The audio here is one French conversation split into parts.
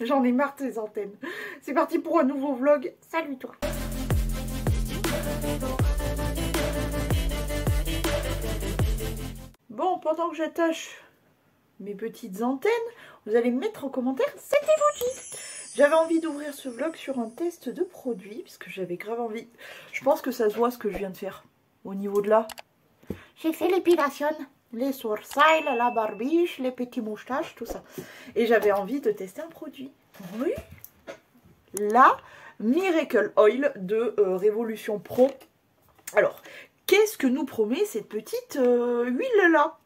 J'en ai marre de ces antennes. C'est parti pour un nouveau vlog. Salut toi. Bon, pendant que j'attache mes petites antennes, vous allez me mettre en commentaire cet emoji. J'avais envie d'ouvrir ce vlog sur un test de produit, puisque j'avais grave envie. Je pense que ça se voit ce que je viens de faire. Au niveau de là, j'ai fait l'épilation, les sourcils, la barbiche, les petits moustaches, tout ça. Et j'avais envie de tester un produit. Oui. La Miracle Oil de Révolution Pro. Alors, qu'est-ce que nous promet cette petite huile-là?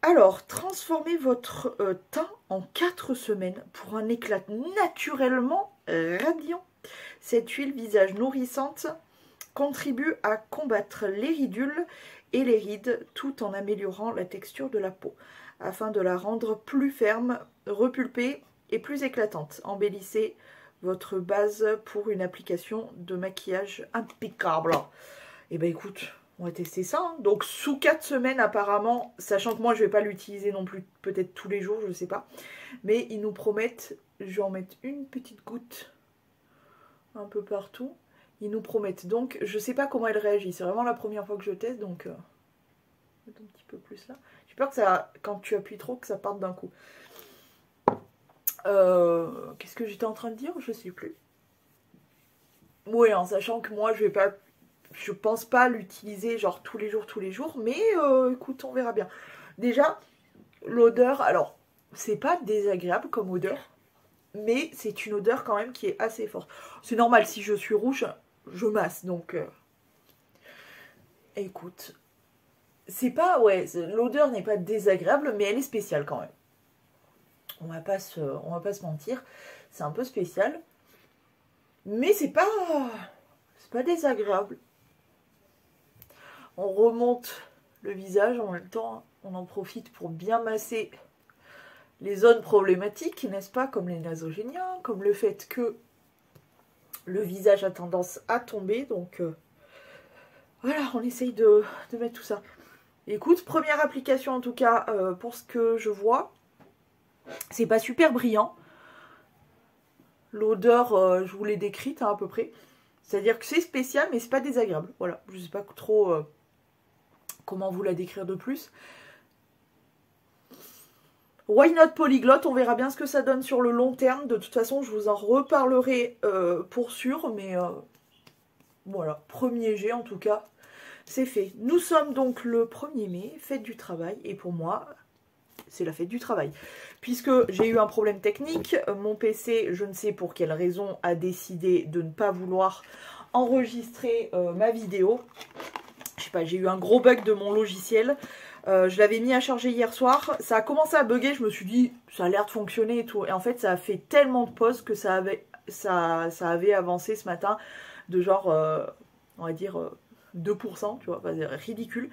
Alors, transformez votre teint en 4 semaines pour un éclat naturellement radiant. Cette huile visage nourrissante contribue à combattre les ridules et les rides tout en améliorant la texture de la peau afin de la rendre plus ferme, repulpée et plus éclatante. Embellissez votre base pour une application de maquillage impeccable. Et ben écoute, on va tester ça. Hein. Donc sous 4 semaines apparemment, sachant que moi je vais pas l'utiliser non plus peut-être tous les jours, je sais pas. Mais ils nous promettent, je vais en mettre une petite goutte un peu partout. Ils nous promettent donc, je sais pas comment elle réagit, c'est vraiment la première fois que je teste, donc un petit peu plus là. J'ai peur que ça, quand tu appuies trop, que ça parte d'un coup. Qu'est-ce que j'étais en train de dire? Je sais plus. Oui, en sachant que moi je pense pas l'utiliser genre tous les jours, mais écoute, on verra bien. Déjà, l'odeur, alors, c'est pas désagréable comme odeur, mais c'est une odeur quand même qui est assez forte. C'est normal, si je suis rouge, je masse, donc... Écoute, c'est pas... Ouais, l'odeur n'est pas désagréable, mais elle est spéciale quand même. On va pas se mentir, c'est un peu spécial. Mais c'est pas désagréable. On remonte le visage en même temps, on en profite pour bien masser les zones problématiques, n'est-ce pas, comme les nasogéniens, comme le fait que le visage a tendance à tomber, donc voilà, on essaye de mettre tout ça. Écoute, première application en tout cas, pour ce que je vois, c'est pas super brillant. L'odeur, je vous l'ai décrite hein, à peu près. C'est-à-dire que c'est spécial, mais c'est pas désagréable. Voilà, je sais pas trop comment vous la décrire de plus. Why not polyglotte, on verra bien ce que ça donne sur le long terme. De toute façon, je vous en reparlerai pour sûr, mais voilà, premier jet en tout cas, c'est fait. Nous sommes donc le 1er mai, fête du travail, et pour moi, c'est la fête du travail. Puisque j'ai eu un problème technique, mon PC, je ne sais pour quelle raison, a décidé de ne pas vouloir enregistrer ma vidéo. Je sais pas, j'ai eu un gros bug de mon logiciel. Je l'avais mis à charger hier soir. Ça a commencé à bugger, je me suis dit, ça a l'air de fonctionner et tout. Et en fait, ça a fait tellement de pauses que ça avait avancé ce matin de genre, on va dire, 2%, tu vois, c'est ridicule.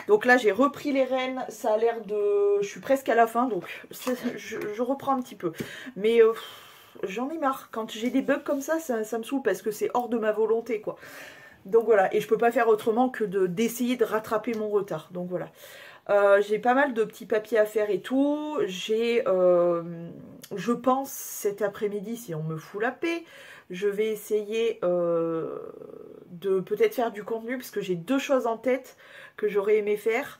Donc là, j'ai repris les rênes, ça a l'air de... Je suis presque à la fin, donc je reprends un petit peu. Mais j'en ai marre. Quand j'ai des bugs comme ça me saoule parce que c'est hors de ma volonté, quoi. Donc voilà, et je peux pas faire autrement que d'essayer de rattraper mon retard. Donc voilà. J'ai pas mal de petits papiers à faire et tout. J'ai, je pense, cet après-midi, si on me fout la paix, je vais essayer de peut-être faire du contenu, parce que j'ai 2 choses en tête que j'aurais aimé faire.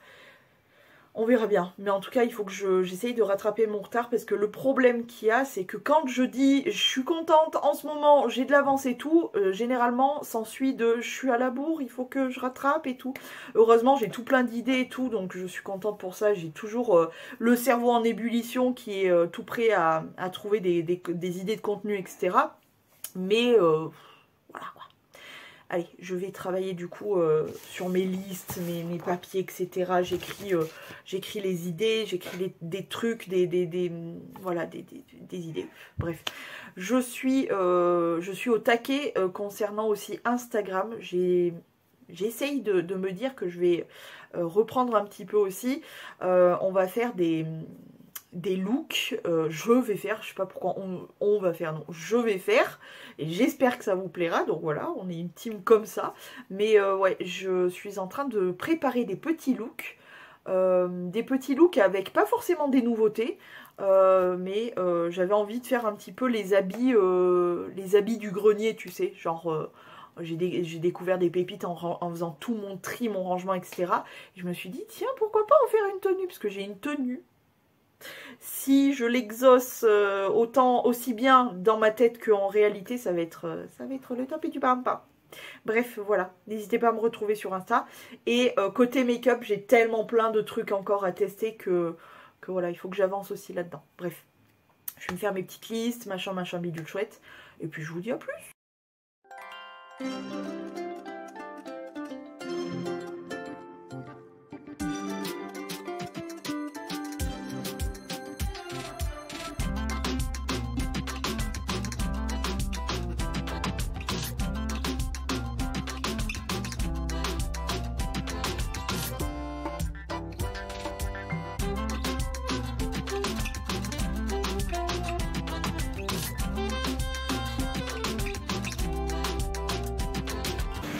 On verra bien. Mais en tout cas, il faut que j'essaye de rattraper mon retard, parce que le problème qu'il y a, c'est que quand je dis je suis contente en ce moment, j'ai de l'avance et tout, généralement, s'ensuit de je suis à la bourre, il faut que je rattrape et tout. Heureusement, j'ai tout plein d'idées et tout, donc je suis contente pour ça. J'ai toujours le cerveau en ébullition qui est tout prêt à trouver des idées de contenu, etc. Mais voilà quoi. Allez, je vais travailler du coup sur mes listes, mes papiers, etc. J'écris les idées, j'écris des trucs, voilà, des idées. Bref, je suis au taquet concernant aussi Instagram. J'essaye de me dire que je vais reprendre un petit peu aussi. On va faire des looks, je vais faire, je sais pas pourquoi on va faire, non, je vais faire, et j'espère que ça vous plaira, donc voilà, on est une team comme ça, mais ouais, je suis en train de préparer des petits looks avec pas forcément des nouveautés, mais j'avais envie de faire un petit peu les habits du grenier, tu sais, genre j'ai découvert des pépites en faisant tout mon tri, mon rangement, etc. Et je me suis dit, tiens, pourquoi pas en faire une tenue, parce que j'ai une tenue. Si je l'exauce aussi bien dans ma tête qu'en réalité, ça va être le top et tu parles pas. Bref, voilà, n'hésitez pas à me retrouver sur Insta. Et côté make-up, j'ai tellement plein de trucs encore à tester que voilà, il faut que j'avance aussi là-dedans. Bref, je vais me faire mes petites listes, machin, bidule chouette. Et puis je vous dis à plus.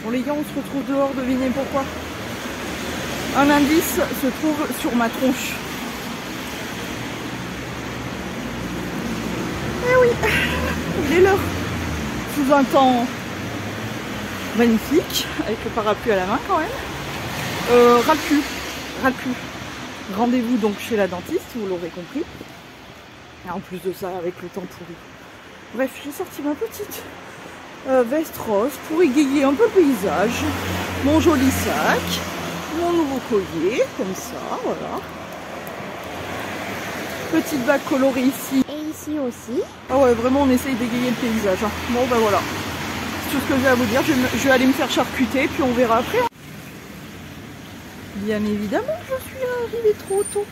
Bon les gars, on se retrouve dehors, devinez pourquoi. Un indice se trouve sur ma tronche. Eh oui, il est l'heure. Sous un temps magnifique, avec le parapluie à la main quand même. Ras le cul. Rendez-vous donc chez la dentiste, vous l'aurez compris. Et en plus de ça, avec le temps pourri. Bref, j'ai sorti ma petite veste rose pour égayer un peu le paysage, mon joli sac, mon nouveau collier, comme ça, voilà. Petite bague colorée ici. Et ici aussi. Ah ouais, vraiment on essaye d'égayer le paysage. Hein. Bon bah voilà, c'est tout ce que j'ai à vous dire. Je vais aller me faire charcuter, puis on verra après. Bien évidemment, je suis arrivée trop tôt.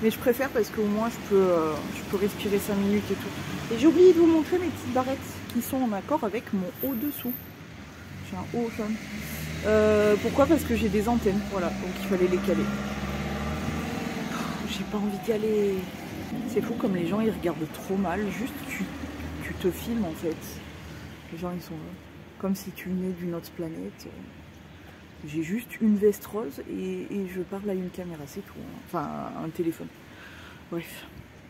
Mais je préfère parce qu'au moins je peux respirer 5 minutes et tout. Et j'ai oublié de vous montrer mes petites barrettes qui sont en accord avec mon haut dessous. J'ai un haut jaune. Pourquoi? Parce que j'ai des antennes, voilà, donc il fallait les caler. J'ai pas envie d'y aller. C'est fou comme les gens ils regardent trop mal, juste tu te filmes en fait. Les gens ils sont comme si tu venais d'une autre planète. J'ai juste une veste rose et je parle à une caméra, c'est tout. Hein. Enfin, un téléphone. Bref.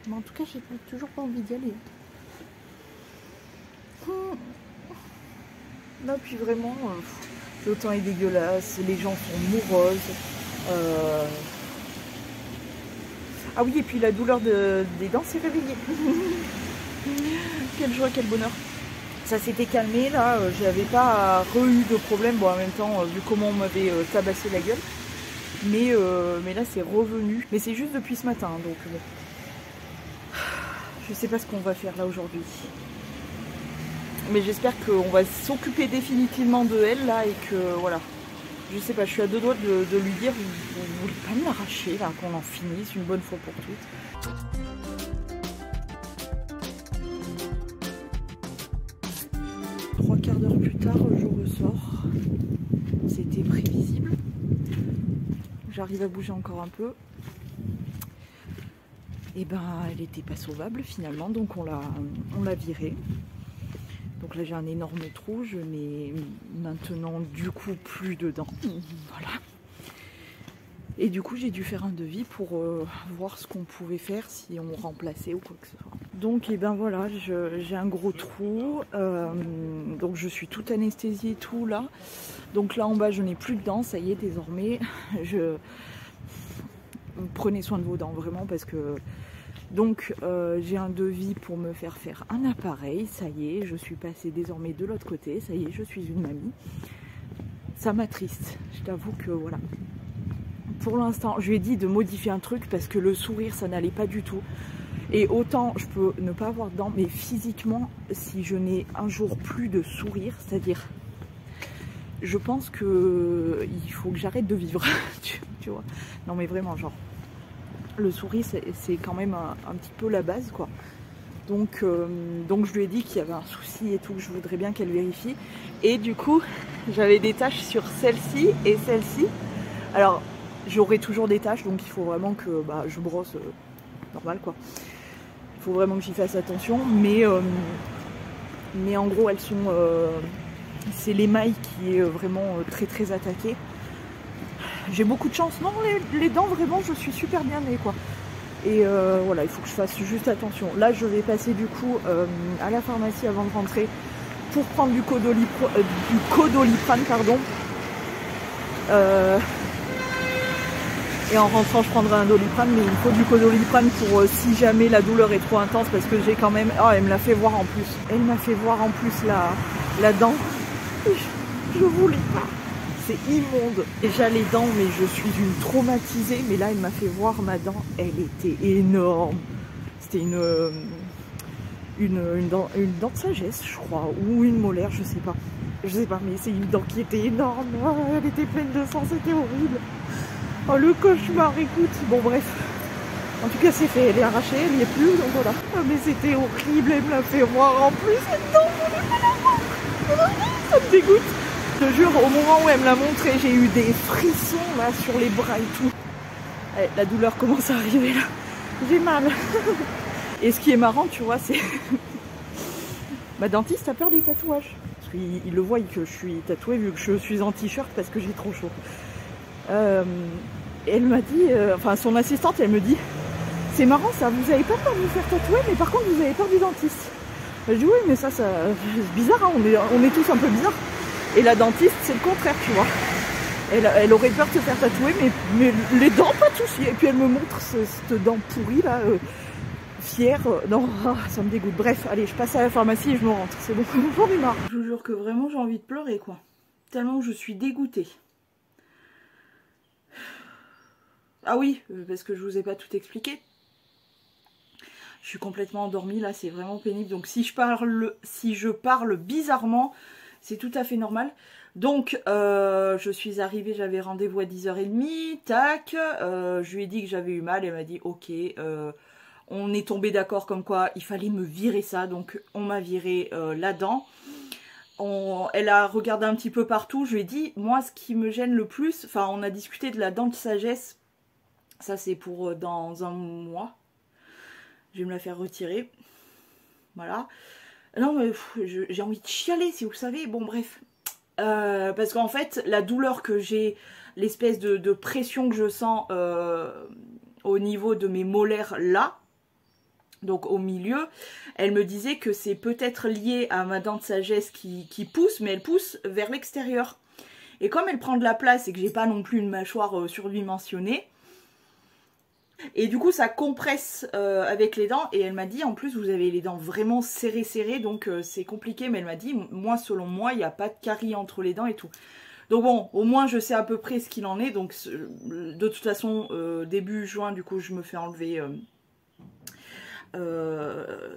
Mais en tout cas, j'ai toujours pas envie d'y aller. Là, puis vraiment, le temps est dégueulasse, les gens sont moroses. Ah oui, et puis la douleur des dents s'est réveillée. Quelle joie, quel bonheur. Ça s'était calmé, là, j'avais pas eu de problème, bon en même temps, vu comment on m'avait tabassé la gueule, mais là c'est revenu, mais c'est juste depuis ce matin, donc bon. Je sais pas ce qu'on va faire là aujourd'hui, mais j'espère qu'on va s'occuper définitivement de elle, là, et que, voilà, je sais pas, je suis à deux doigts de lui dire, vous voulez pas me l'arracher, là, qu'on en finisse une bonne fois pour toutes. 3/4 d'heure plus tard, je ressors. C'était prévisible. J'arrive à bouger encore un peu. Et ben, elle n'était pas sauvable finalement, donc on l'a virée. Donc là, j'ai un énorme trou. Je n'ai maintenant du coup plus de dents. Voilà. Et du coup, j'ai dû faire un devis pour voir ce qu'on pouvait faire, si on remplaçait ou quoi que ce soit. Donc, et ben voilà, j'ai un gros trou. Donc, je suis toute anesthésiée et tout là. Donc là, en bas, je n'ai plus de dents. Ça y est, désormais, prenez soin de vos dents, vraiment, parce que... Donc, j'ai un devis pour me faire un appareil. Ça y est, je suis passée désormais de l'autre côté. Ça y est, je suis une mamie. Ça m'attriste. Je t'avoue que, voilà. Pour l'instant, je lui ai dit de modifier un truc parce que le sourire, ça n'allait pas du tout. Et autant je peux ne pas avoir de dents, mais physiquement, si je n'ai un jour plus de sourire, c'est-à-dire, je pense que il faut que j'arrête de vivre, tu vois. Non mais vraiment, genre, le sourire, c'est quand même un petit peu la base, quoi. Donc je lui ai dit qu'il y avait un souci et tout, que je voudrais bien qu'elle vérifie. Et du coup, j'avais des taches sur celle-ci et celle-ci. Alors, j'aurai toujours des taches, donc il faut vraiment que je brosse normal, quoi. Il faut vraiment que j'y fasse attention, mais en gros elles sont c'est l'émail qui est vraiment très très attaqué. J'ai beaucoup de chance, non, les dents vraiment je suis super bien née, quoi. Et voilà, il faut que je fasse juste attention. Là, je vais passer du coup à la pharmacie avant de rentrer pour prendre du Codoliprane, pardon. Et en rentrant, je prendrai un Doliprane, mais il faut du Codoliprane pour si jamais la douleur est trop intense, parce que j'ai quand même... Oh, elle me l'a fait voir en plus. Elle m'a fait voir en plus la dent. Je voulais pas. C'est immonde. Déjà les dents, mais je suis une traumatisée. Mais là, elle m'a fait voir ma dent. Elle était énorme. C'était une dent de sagesse, je crois, ou une molaire, je sais pas. Je sais pas, mais c'est une dent qui était énorme. Oh, elle était pleine de sang, c'était horrible. Oh, le cauchemar, écoute. Bon, bref. En tout cas, c'est fait. Elle est arrachée, elle n'y est plus, donc voilà. Oh, mais c'était horrible. Elle me l'a fait voir en plus. Cette dent, je voulais pas la voir. Ça me dégoûte. Je te jure, au moment où elle me l'a montré, j'ai eu des frissons là sur les bras et tout. Allez, la douleur commence à arriver là. J'ai mal. Et ce qui est marrant, tu vois, c'est... Ma dentiste a peur des tatouages. Parce qu'il le voit que je suis tatouée vu que je suis en t-shirt parce que j'ai trop chaud. Elle m'a dit... Enfin, son assistante, elle me dit... C'est marrant ça, vous avez pas peur de vous faire tatouer, mais par contre, vous avez peur du dentiste. Je dis oui, mais ça c'est bizarre, hein, on est tous un peu bizarres. Et la dentiste, c'est le contraire, tu vois. Elle aurait peur de se faire tatouer, mais les dents, pas de souci. Et puis elle me montre cette dent pourrie là, fière. Non, ça me dégoûte. Bref, allez, je passe à la pharmacie et je me rentre. C'est bon, j'en ai marre. Je vous jure que vraiment j'ai envie de pleurer, quoi. Tellement je suis dégoûtée. Ah oui, parce que je vous ai pas tout expliqué. Je suis complètement endormie là, c'est vraiment pénible. Donc si je parle bizarrement, c'est tout à fait normal. Donc je suis arrivée, j'avais rendez-vous à 10h30, tac. Je lui ai dit que j'avais eu mal, elle m'a dit ok. On est tombé d'accord comme quoi il fallait me virer ça. Donc on m'a viré la dent. Elle a regardé un petit peu partout. Je lui ai dit, moi ce qui me gêne le plus, enfin on a discuté de la dent de sagesse. Ça c'est pour dans un mois. Je vais me la faire retirer. Voilà. Non, mais j'ai envie de chialer, si vous savez. Bon, bref. Parce qu'en fait, la douleur que j'ai, l'espèce de pression que je sens au niveau de mes molaires là, donc au milieu, elle me disait que c'est peut-être lié à ma dent de sagesse qui pousse, mais elle pousse vers l'extérieur. Et comme elle prend de la place et que j'ai pas non plus une mâchoire surdimensionnée, et du coup ça compresse avec les dents. Et elle m'a dit en plus vous avez les dents vraiment serrées donc c'est compliqué. Mais elle m'a dit moi selon moi il n'y a pas de carie entre les dents et tout. Donc bon au moins je sais à peu près ce qu'il en est. Donc de toute façon début juin du coup je me fais enlever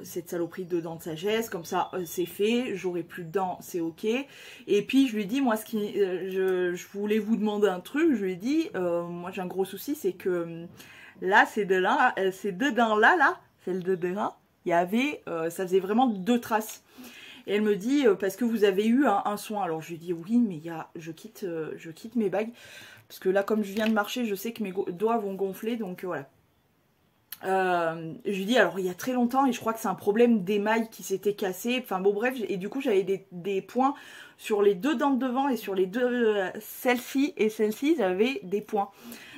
cette saloperie de dents de sagesse. Comme ça c'est fait, j'aurai plus de dents, c'est ok. Et puis je lui ai dit moi ce qui je voulais vous demander un truc. Je lui ai dit moi j'ai un gros souci, c'est que là, ces deux dents-là, celles de dedans, il y avait, ça faisait vraiment 2 traces. Et elle me dit, parce que vous avez eu un soin. Alors je lui dis, oui, mais je quitte mes bagues. Parce que là, comme je viens de marcher, je sais que mes doigts vont gonfler, donc voilà. Je lui dis, alors il y a très longtemps, et je crois que c'est un problème d'émail qui s'était cassé. Enfin bon, bref, et du coup, j'avais des points sur les 2 dents de devant et sur les 2, celle-ci et celle-ci, j'avais des points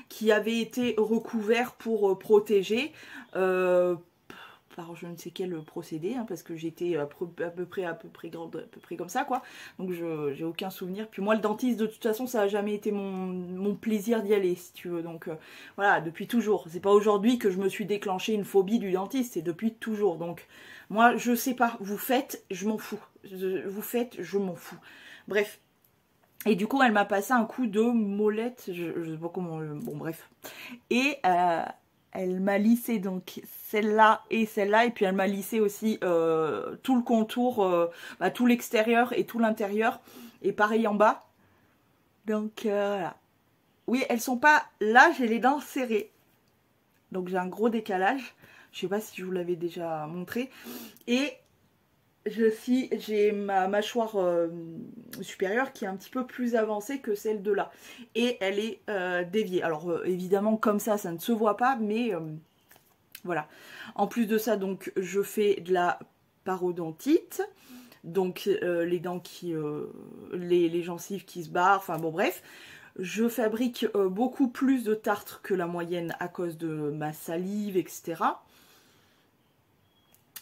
qui avait été recouvert pour protéger par je ne sais quel procédé, hein, parce que j'étais à peu près grande, à peu près comme ça quoi. Donc j'ai aucun souvenir. Puis moi le dentiste de toute façon ça n'a jamais été mon plaisir d'y aller si tu veux. Donc voilà, depuis toujours. C'est pas aujourd'hui que je me suis déclenché une phobie du dentiste, c'est depuis toujours. Donc moi je sais pas, vous faites, je m'en fous. Vous faites, je m'en fous. Bref. Et du coup, elle m'a passé un coup de molette, je sais pas comment... Bon, bref. Et elle m'a lissé donc celle-là, et puis elle m'a lissé aussi tout le contour, tout l'extérieur et tout l'intérieur. Et pareil en bas. Donc, voilà. Oui, elles sont pas... Là, j'ai les dents serrées. Donc, j'ai un gros décalage. Je sais pas si je vous l'avais déjà montré. Et... j'ai ma mâchoire supérieure qui est un petit peu plus avancée que celle de là. Et elle est déviée. Alors évidemment comme ça ne se voit pas, mais voilà. En plus de ça, donc je fais de la parodontite. Donc les dents qui... les gencives qui se barrent, enfin bon bref. Je fabrique beaucoup plus de tartres que la moyenne à cause de ma salive, etc.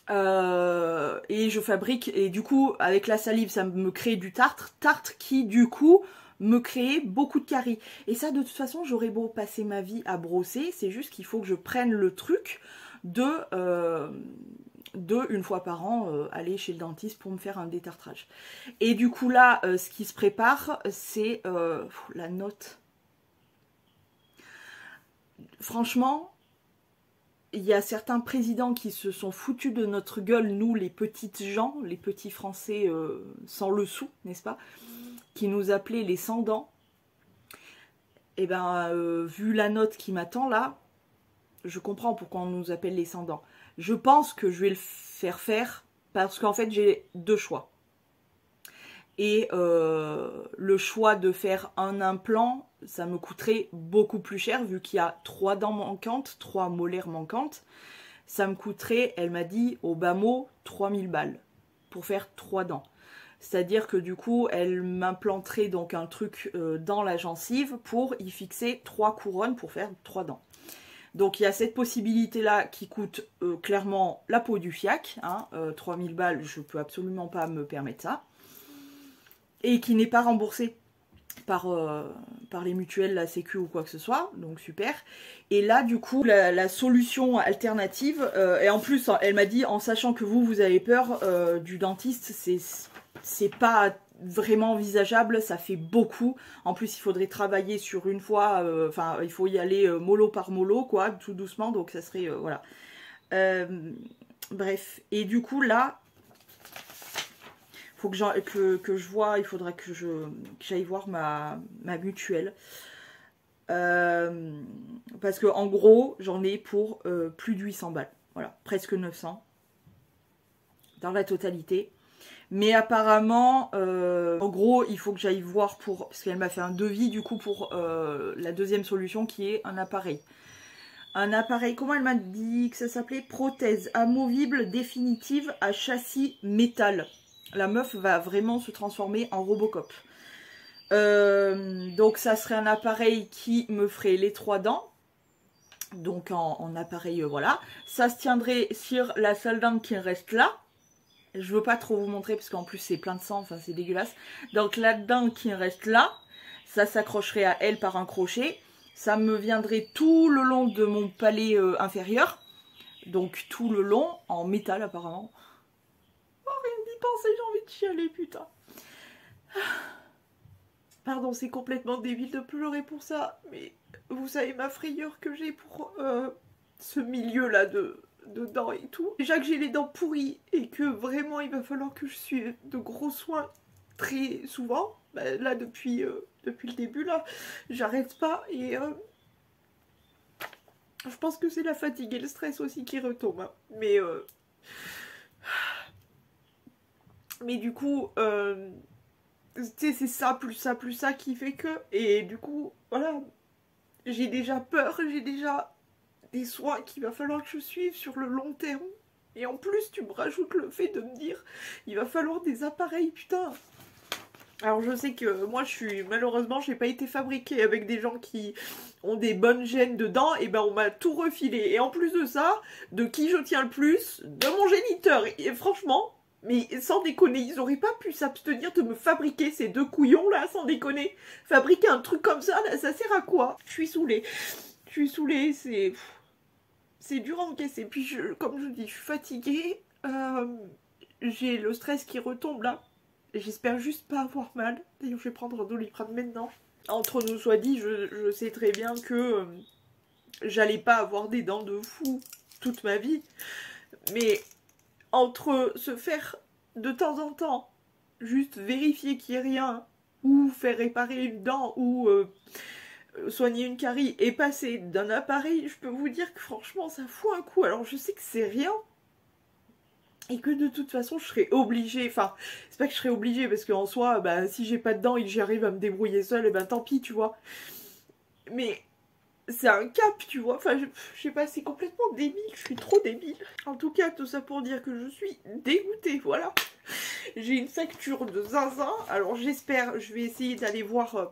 Et je fabrique, et du coup, avec la salive, ça me crée du tartre qui, du coup, me crée beaucoup de caries. Et ça, de toute façon, j'aurais beau passer ma vie à brosser, c'est juste qu'il faut que je prenne le truc de une fois par an, aller chez le dentiste pour me faire un détartrage. Et du coup, là, ce qui se prépare, c'est la note. Franchement, il y a certains présidents qui se sont foutus de notre gueule, nous les petites gens, les petits Français sans le sou, n'est-ce pas, qui nous appelaient les sans-dents. Et ben, vu la note qui m'attend là, je comprends pourquoi on nous appelle les sans-dents. Je pense que je vais le faire parce qu'en fait j'ai deux choix. Et le choix de faire un implant, ça me coûterait beaucoup plus cher vu qu'il y a 3 dents manquantes, 3 molaires manquantes. Ça me coûterait, elle m'a dit, au bas mot, 3000 balles pour faire 3 dents. C'est-à-dire que du coup, elle m'implanterait donc un truc dans la gencive pour y fixer 3 couronnes pour faire 3 dents. Donc il y a cette possibilité-là qui coûte clairement la peau du fiac. Hein, 3000 balles, je peux absolument pas me permettre ça. Et qui n'est pas remboursé par les mutuelles, la sécu ou quoi que ce soit, donc super. Et là du coup la solution alternative, et en plus elle m'a dit, en sachant que vous avez peur du dentiste, c'est pas vraiment envisageable, ça fait beaucoup. En plus il faudrait travailler sur une fois, enfin il faut y aller mollo par mollo quoi, tout doucement, donc ça serait voilà. Bref, et du coup là faut que je vois, il faudra que j'aille voir ma mutuelle. Parce que en gros, j'en ai pour plus de 800 balles. Voilà, presque 900 dans la totalité. Mais apparemment, en gros, il faut que j'aille voir parce qu'elle m'a fait un devis du coup pour la deuxième solution qui est un appareil. Un appareil, comment elle m'a dit que ça s'appelait? Prothèse amovible définitive à châssis métal. La meuf va vraiment se transformer en Robocop. Donc ça serait un appareil qui me ferait les 3 dents. Donc en appareil, voilà. Ça se tiendrait sur la seule dent qui reste là. Je veux pas trop vous montrer parce qu'en plus c'est plein de sang, enfin c'est dégueulasse. Donc la dent qui reste là, ça s'accrocherait à elle par un crochet. Ça me viendrait tout le long de mon palais inférieur. Donc tout le long, en métal apparemment. Penser, j'ai envie de chialer, putain. Pardon, c'est complètement débile de pleurer pour ça, mais vous savez ma frayeur que j'ai pour ce milieu-là de dents et tout. Déjà que j'ai les dents pourries et que vraiment il va falloir que je suive de gros soins très souvent. Bah, là, depuis le début, là, j'arrête pas et je pense que c'est la fatigue et le stress aussi qui retombe. Hein. Mais du coup, c'est ça, plus ça qui fait que... Et du coup, voilà, j'ai déjà peur, j'ai déjà des soins qu'il va falloir que je suive sur le long terme. Et en plus, tu me rajoutes le fait de me dire, il va falloir des appareils, putain. Alors je sais que moi, malheureusement, j'ai pas été fabriquée avec des gens qui ont des bonnes gènes dedans, et ben on m'a tout refilé. Et en plus de ça, de qui je tiens le plus? De mon géniteur. Et franchement... Mais sans déconner, ils auraient pas pu s'abstenir de me fabriquer ces deux couillons là, sans déconner. Fabriquer un truc comme ça, là, ça sert à quoi? Je suis saoulée. Je suis saoulée, c'est dur à encaisser. Puis comme je dis, je suis fatiguée. J'ai le stress qui retombe là. J'espère juste pas avoir mal. D'ailleurs, je vais prendre un Doliprane maintenant. Entre nous soit dit, je sais très bien que j'allais pas avoir des dents de fou toute ma vie. Mais... entre se faire de temps en temps juste vérifier qu'il n'y ait rien, ou faire réparer une dent, ou soigner une carie, et passer d'un appareil, je peux vous dire que franchement ça fout un coup. Alors je sais que c'est rien, et que de toute façon je serais obligée, enfin c'est pas que je serais obligée, parce qu'en soi, bah, si j'ai pas de dents et que j'arrive à me débrouiller seule, et ben tant pis, tu vois. Mais... c'est un cap, tu vois. Enfin, je sais pas, c'est complètement débile. Je suis trop débile. En tout cas, tout ça pour dire que je suis dégoûtée, voilà. J'ai une facture de zinzin. Alors, j'espère, je vais essayer d'aller voir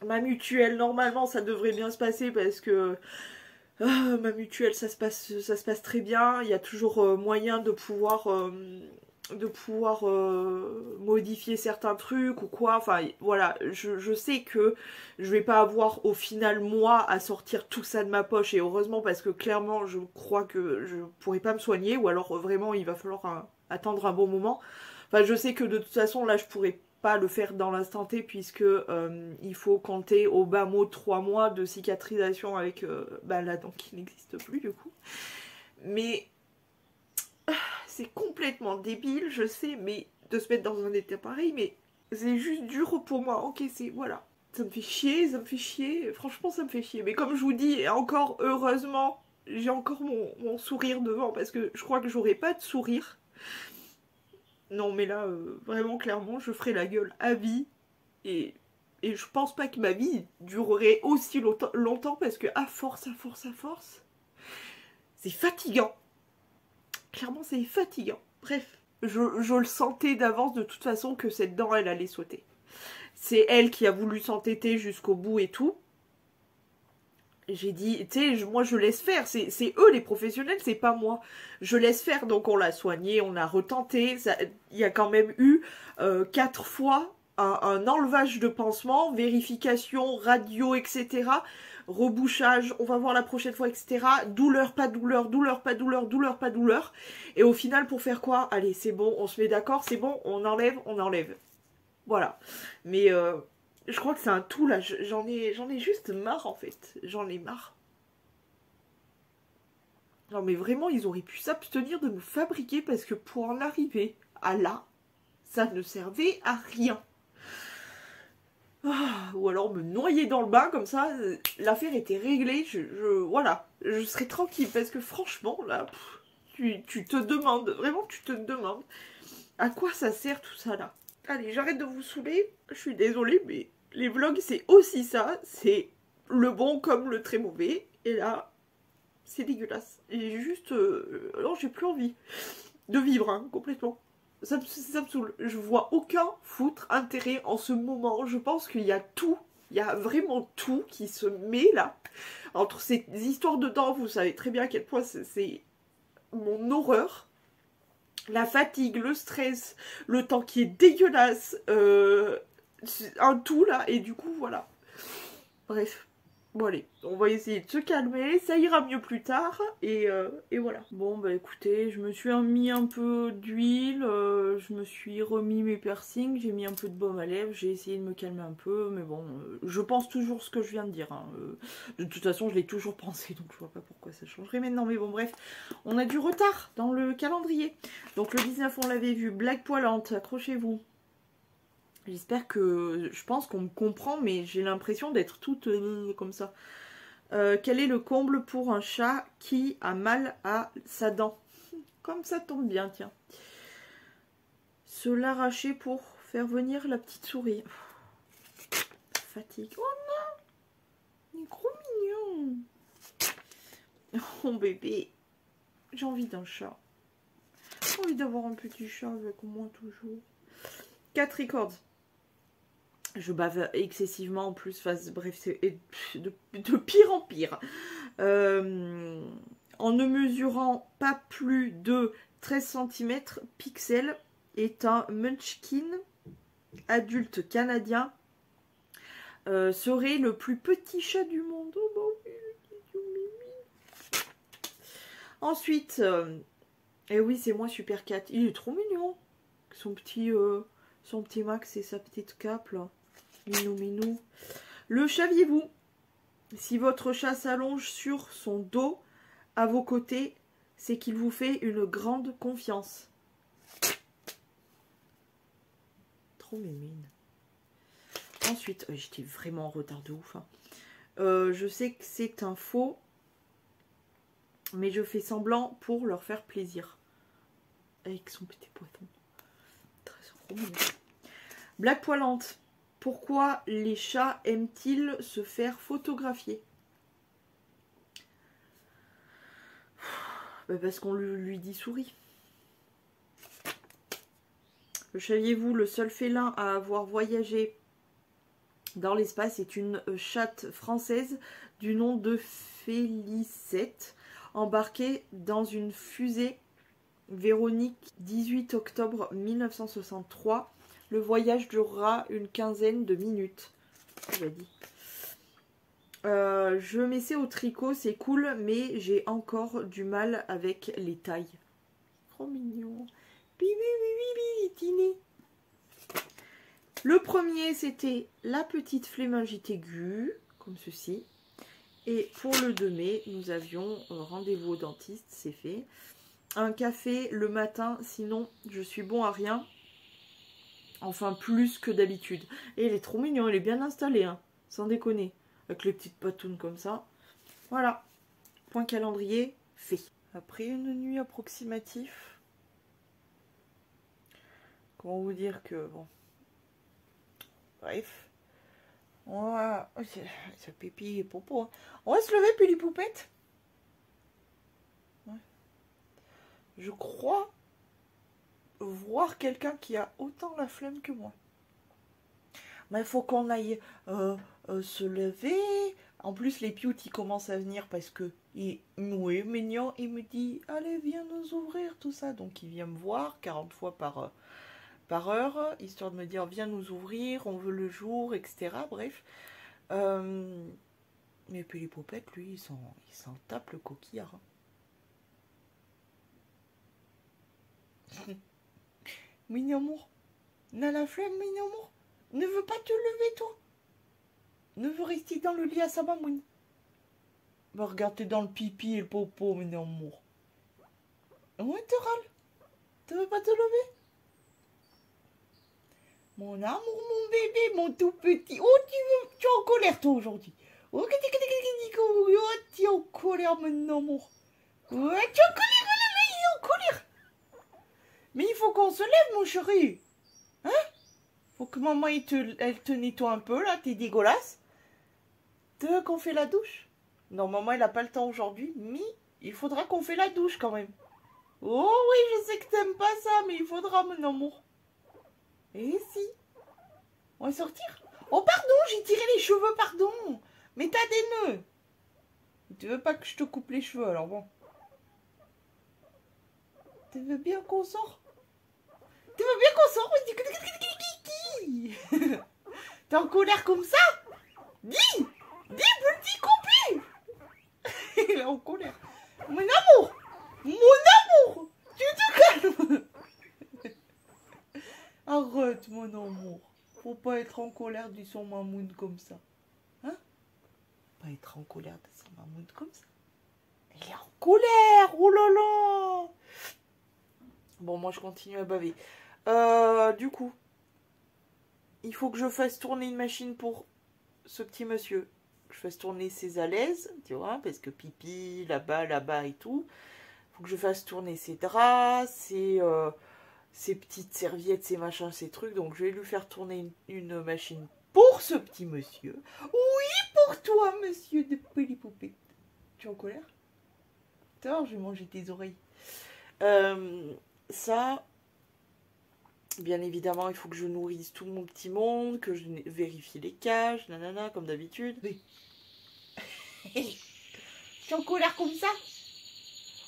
Ma mutuelle, normalement, ça devrait bien se passer parce que ma mutuelle, ça se passe très bien. Il y a toujours moyen de pouvoir modifier certains trucs ou quoi. Enfin, voilà, je sais que je vais pas avoir au final moi à sortir tout ça de ma poche et heureusement parce que clairement, je crois que je pourrais pas me soigner ou alors vraiment il va falloir attendre un bon moment. Enfin, je sais que de toute façon là, je pourrais pas le faire dans l'instant T puisque il faut compter au bas mot 3 mois de cicatrisation avec la dent qui n'existe plus du coup. Mais c'est complètement débile, je sais, mais de se mettre dans un état pareil, mais c'est juste dur pour moi. Ok, c'est voilà. Ça me fait chier, franchement ça me fait chier. Mais comme je vous dis, et encore heureusement, j'ai encore mon sourire devant parce que je crois que j'aurais pas de sourire. Non mais là, vraiment clairement, je ferai la gueule à vie et je pense pas que ma vie durerait aussi longtemps parce que à force, c'est fatigant. Clairement, c'est fatigant. Bref, je le sentais d'avance de toute façon que cette dent, elle allait sauter. C'est elle qui a voulu s'entêter jusqu'au bout et tout. J'ai dit, tu sais, moi je laisse faire. C'est eux les professionnels, c'est pas moi. Je laisse faire, donc on l'a soigné, on a retenté. Il y a quand même eu 4 fois un enlevage de pansement, vérification, radio, etc. Rebouchage, on va voir la prochaine fois, etc. Douleur, pas douleur, douleur, pas douleur, douleur, pas douleur. Et au final, pour faire quoi? Allez, c'est bon, on se met d'accord, c'est bon, on enlève, on enlève. Voilà. Mais je crois que c'est un tout là, j'en ai juste marre en fait. J'en ai marre. Non mais vraiment, ils auraient pu s'abstenir de me fabriquer parce que pour en arriver à là, ça ne servait à rien. Ou alors me noyer dans le bain comme ça, l'affaire était réglée, voilà, je serais tranquille parce que franchement là, tu te demandes, vraiment tu te demandes à quoi ça sert tout ça là. Allez, j'arrête de vous saouler, je suis désolée mais les vlogs c'est aussi ça, c'est le bon comme le très mauvais et là c'est dégueulasse. Et juste, non j'ai plus envie de vivre hein, complètement. Ça me saoule. Je vois aucun foutre intérêt en ce moment. Je pense qu'il y a tout. Il y a vraiment tout qui se met là. Entre ces histoires de dents, vous savez très bien à quel point c'est mon horreur. La fatigue, le stress, le temps qui est dégueulasse. Un tout là. Et du coup, voilà. Bref. Bon allez, on va essayer de se calmer, ça ira mieux plus tard, et voilà. Bon bah écoutez, je me suis mis un peu d'huile, je me suis remis mes piercings, j'ai mis un peu de baume à lèvres, j'ai essayé de me calmer un peu, mais bon, je pense toujours ce que je viens de dire. Hein. De toute façon, je l'ai toujours pensé, donc je vois pas pourquoi ça changerait maintenant, mais bon bref, on a du retard dans le calendrier. Donc le 19, on l'avait vu, blague poilante, accrochez-vous. J'espère que... Je pense qu'on me comprend, mais j'ai l'impression d'être toute comme ça. Quel est le comble pour un chat qui a mal à sa dent? Comme ça tombe bien, tiens. Se l'arracher pour faire venir la petite souris. Fatigue. Oh non! Il est trop mignon. Oh bébé. J'ai envie d'un chat. J'ai envie d'avoir un petit chat avec moi toujours. 4 records. Je bave excessivement en plus, bref, c'est de pire en pire. En ne mesurant pas plus de 13 cm, Pixel est un munchkin adulte canadien. Serait le plus petit chat du monde. Oh, bah, oui. Ensuite, et oui, c'est moi Super Cat. Il est trop mignon. Son petit Max et sa petite cape là. Minou minou. Le saviez-vous? Si votre chat s'allonge sur son dos à vos côtés, c'est qu'il vous fait une grande confiance. Trop mimine. Ensuite, j'étais vraiment en retard de ouf. Hein. Je sais que c'est un faux, mais je fais semblant pour leur faire plaisir. Avec son petit poiton. Très mignon. Blague poilante. Pourquoi les chats aiment-ils se faire photographier? Parce qu'on lui dit souris. Saviez-vous, le seul félin à avoir voyagé dans l'espace. C'est une chatte française du nom de Félicette, embarquée dans une fusée Véronique 18 octobre 1963. Le voyage durera une quinzaine de minutes. Il a dit. Je m'essaie au tricot, c'est cool, mais j'ai encore du mal avec les tailles. Trop mignon. Bibi, bibi, bibi, le premier, c'était la petite flémingite aiguë, comme ceci. Et pour le 2 mai, nous avions rendez-vous au dentiste, c'est fait. Un café le matin, sinon je suis bon à rien. Enfin, plus que d'habitude. Et elle est trop mignonne, elle est bien installée, hein, sans déconner. Avec les petites patounes comme ça. Voilà. Point calendrier, fait. Après une nuit approximative. Comment vous dire que... bon. Bref. On va... oh, ça pipi et popo. Hein. On va se lever, puis les poupettes. Ouais. Je crois voir quelqu'un qui a autant la flemme que moi. Mais il faut qu'on aille se lever. En plus, les pioutes, ils commencent à venir parce que oui, mignon, il me dit « Allez, viens nous ouvrir, tout ça. » Donc, il vient me voir 40 fois par heure, histoire de me dire « Viens nous ouvrir, on veut le jour, etc. » Bref. Mais puis les popettes, lui, il s'en tape le coquillard. Hein. Mignon amour. N'a la flemme, mignon amour. Ne veux pas te lever, toi. Ne veux rester dans le lit à sa mamoune. Va regarder dans le pipi et le popo, mignon amour. Ouais, te râle. Tu veux pas te lever? Mon amour, mon bébé, mon tout petit. Oh, tu es en colère, toi, aujourd'hui. Oh, tu es en colère, mon amour. Ouais, tu es en colère, il est en colère. Mais il faut qu'on se lève, mon chéri. Hein? Faut que maman, elle te nettoie un peu, là, t'es dégueulasse. Tu veux qu'on fait la douche? Non, maman, elle n'a pas le temps aujourd'hui, mais il faudra qu'on fait la douche, quand même. Oh oui, je sais que t'aimes pas ça, mais il faudra, mon amour. Et si? On va sortir? Oh, pardon, j'ai tiré les cheveux, pardon. Mais t'as des nœuds. Tu veux pas que je te coupe les cheveux, alors bon. Tu veux bien qu'on sort? Tu veux bien qu'on sort? T'es en colère comme ça? Dis, petit compi. Il est en colère. Mon amour, tu te calmes. Arrête, mon amour. Faut pas être en colère de son mamoun comme ça. Hein? Pas être en colère de son mamoun comme ça. Elle est en colère. Oh là là. Bon, moi, je continue à baver. Du coup, il faut que je fasse tourner une machine pour ce petit monsieur. Que je fasse tourner ses alaises, tu vois, parce que pipi, là-bas et tout. Il faut que je fasse tourner ses draps, ses petites serviettes, ses machins, ses trucs. Donc, je vais lui faire tourner une machine pour ce petit monsieur. Oui, pour toi, monsieur de Poupée. Tu es en colère? Attends, je vais manger tes oreilles. Ça, bien évidemment, il faut que je nourrisse tout mon petit monde, que je vérifie les cages, nanana, comme d'habitude. Oui. Tu es en colère comme ça?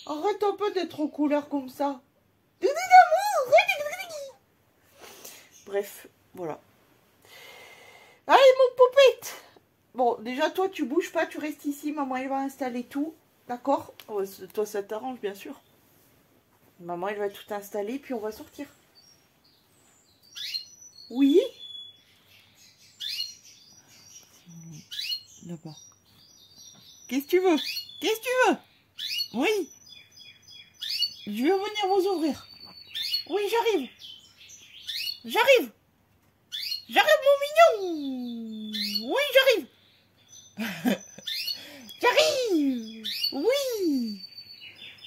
Arrête un peu d'être en colère comme ça. Bref, voilà. Allez, mon poupette. Bon, déjà, toi, tu bouges pas, tu restes ici. Maman, elle va installer tout. D'accord? Toi, ça t'arrange, bien sûr. Maman, elle va tout installer, puis on va sortir. Oui? Là-bas. Qu'est-ce que tu veux? Qu'est-ce que tu veux? Oui. Je vais venir vous ouvrir. Oui, j'arrive. J'arrive. J'arrive, mon mignon. Oui, j'arrive. J'arrive. Oui.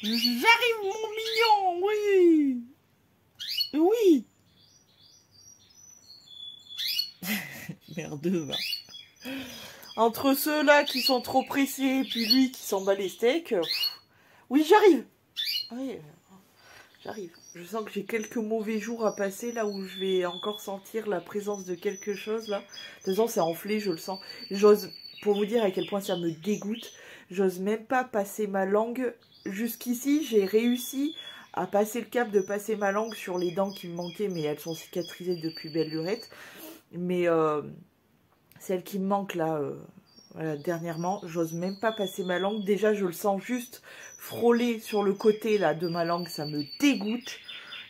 J'arrive, mon mignon. Oui. Oui. Merdeux, va. Entre ceux-là qui sont trop pressés et puis lui qui s'en bat les steaks. Oui, j'arrive. Oui. j'arrive. Je sens que j'ai quelques mauvais jours à passer, là où je vais encore sentir la présence de quelque chose, là. De toute façon, c'est enflé, je le sens. J'ose, pour vous dire à quel point ça me dégoûte, j'ose même pas passer ma langue. Jusqu'ici, j'ai réussi à passer le cap de passer ma langue sur les dents qui me manquaient, mais elles sont cicatrisées depuis belle lurette. Mais celle qui me manque, là... Voilà, dernièrement, j'ose même pas passer ma langue. Déjà, je le sens juste frôler sur le côté là de ma langue. Ça me dégoûte.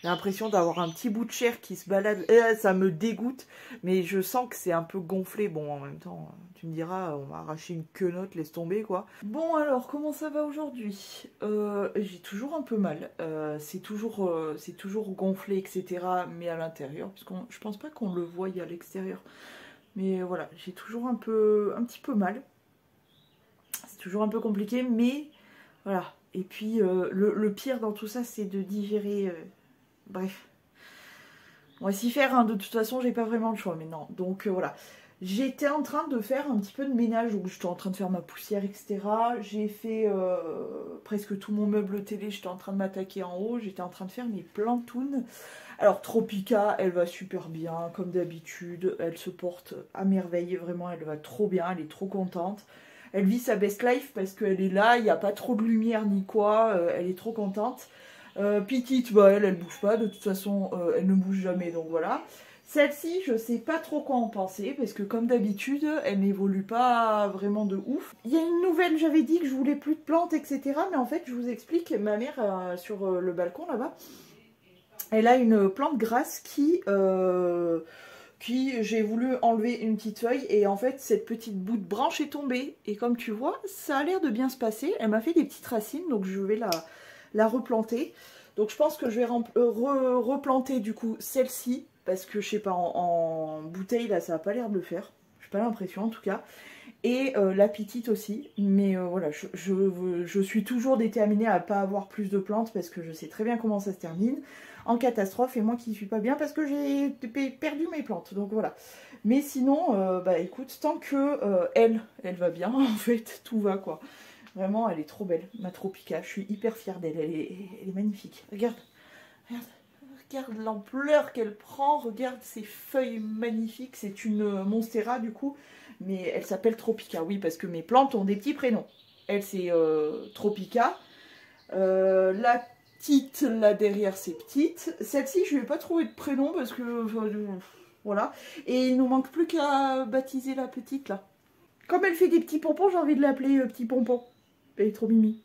J'ai l'impression d'avoir un petit bout de chair qui se balade. Ça me dégoûte. Mais je sens que c'est un peu gonflé. Bon, en même temps, tu me diras, on va arracher une quenotte, laisse tomber, quoi. Bon, alors, comment ça va aujourd'hui? J'ai toujours un peu mal. C'est toujours gonflé, etc. Mais à l'intérieur. Parce que je pense pas qu'on le voie à l'extérieur. Mais voilà, j'ai toujours un petit peu mal. C'est toujours un peu compliqué, mais voilà. Et puis, le pire dans tout ça, c'est de digérer. Bref. On va s'y faire, hein. De toute façon, j'ai pas vraiment le choix maintenant. Donc voilà. J'étais en train de faire un petit peu de ménage. Donc j'étais en train de faire ma poussière, etc. J'ai fait presque tout mon meuble télé. J'étais en train de m'attaquer en haut. J'étais en train de faire mes plantounes. Alors Tropica, elle va super bien, comme d'habitude, elle se porte à merveille, vraiment, elle va trop bien, elle est trop contente. Elle vit sa best life parce qu'elle est là, il n'y a pas trop de lumière ni quoi, elle est trop contente. Petite, bah elle bouge pas, de toute façon, elle ne bouge jamais, donc voilà. Celle-ci, je sais pas trop quoi en penser, parce que comme d'habitude, elle n'évolue pas vraiment de ouf. Il y a une nouvelle, j'avais dit que je voulais plus de plantes, etc. Mais en fait, je vous explique, ma mère, sur le balcon là-bas, elle a une plante grasse qui j'ai voulu enlever une petite feuille et en fait cette petite bout de branche est tombée et comme tu vois ça a l'air de bien se passer. Elle m'a fait des petites racines donc je vais la replanter. Donc je pense que je vais replanter du coup celle-ci parce que je sais pas en bouteille là ça n'a pas l'air de le faire. J'ai pas l'impression en tout cas. Et la petite aussi, mais voilà, je suis toujours déterminée à ne pas avoir plus de plantes parce que je sais très bien comment ça se termine en catastrophe et moi qui ne suis pas bien parce que j'ai perdu mes plantes, donc voilà. Mais sinon, bah écoute, tant que elle va bien, en fait, tout va quoi. Vraiment, elle est trop belle, ma Tropica, je suis hyper fière d'elle, elle est magnifique. Regarde, regarde l'ampleur qu'elle prend, regarde ses feuilles magnifiques, c'est une Monstera du coup. Mais elle s'appelle Tropica, oui, parce que mes plantes ont des petits prénoms. Elle, c'est Tropica. La petite, là derrière, c'est petite. Celle-ci, je ne vais pas trouver de prénom parce que... voilà. Et il nous manque plus qu'à baptiser la petite, là. Comme elle fait des petits pompons, j'ai envie de l'appeler Petit Pompon. Elle est trop mimi.